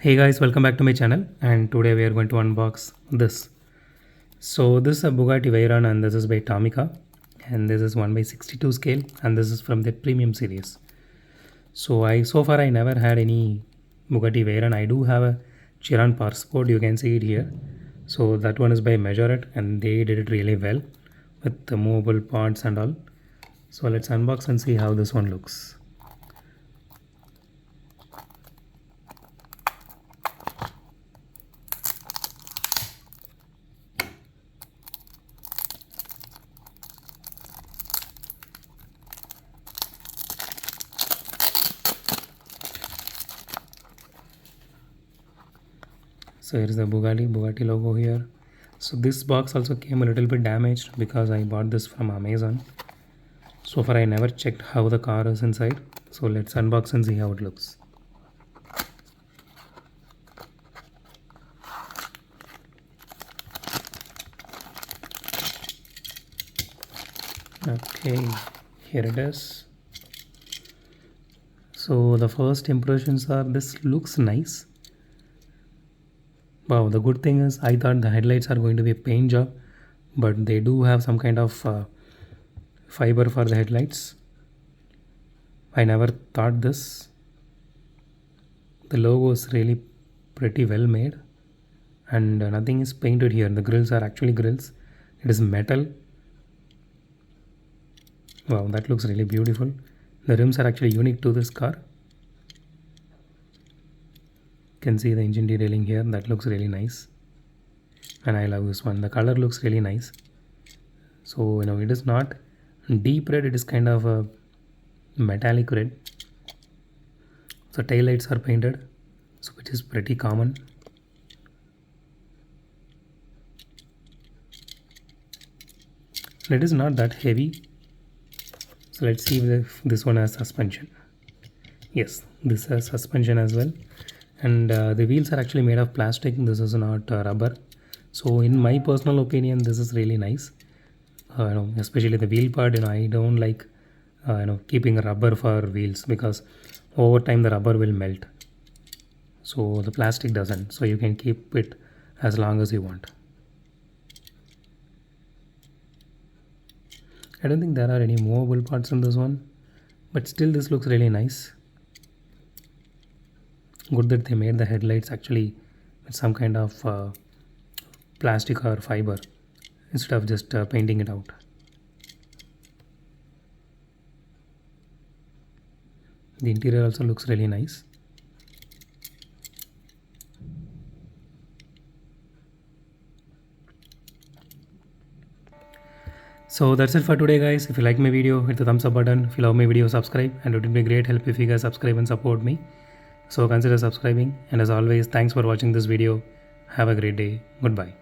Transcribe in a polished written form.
Hey guys, welcome back to my channel, and today we are going to unbox this. So this is a Bugatti Veyron and this is by Tomica, and this is 1/62 scale, and this is from the premium series. So far I never had any Bugatti Veyron. I do have a Chiron Power Sport, you can see it here. So that one is by Majorette and they did it really well with the movable parts and all. So let's unbox and see how this one looks. So here's the Bugatti logo here. So this box also came a little bit damaged because I bought this from Amazon. So far I never checked how the car is inside. So let's unbox and see how it looks. Okay, here it is. So the first impressions are this looks nice. Wow, the good thing is I thought the headlights are going to be a paint job, but they do have some kind of fiber for the headlights. I never thought this. The logo is really pretty well made, and nothing is painted here. The grills are actually grills. It is metal. Wow, that looks really beautiful. The rims are actually unique to this car. Can see the engine detailing here. That looks really nice, and I love this one. The color looks really nice. So it is not deep red, it is kind of a metallic red. So tail lights are painted, so which is pretty common. And it is not that heavy. So let's see if this one has suspension. Yes, this has suspension as well. And the wheels are actually made of plastic. This is not rubber. So in my personal opinion, this is really nice. Especially the wheel part. I don't like keeping rubber for wheels because over time the rubber will melt. So the plastic doesn't. So you can keep it as long as you want. I don't think there are any movable parts in this one, but still this looks really nice. Good that they made the headlights actually with some kind of plastic or fiber instead of just painting it out. The interior also looks really nice. So that's it for today guys. If you like my video, hit the thumbs up button. If you love my video, subscribe, and it would be great help if you guys subscribe and support me. So consider subscribing, and as always, thanks for watching this video. Have a great day. Goodbye.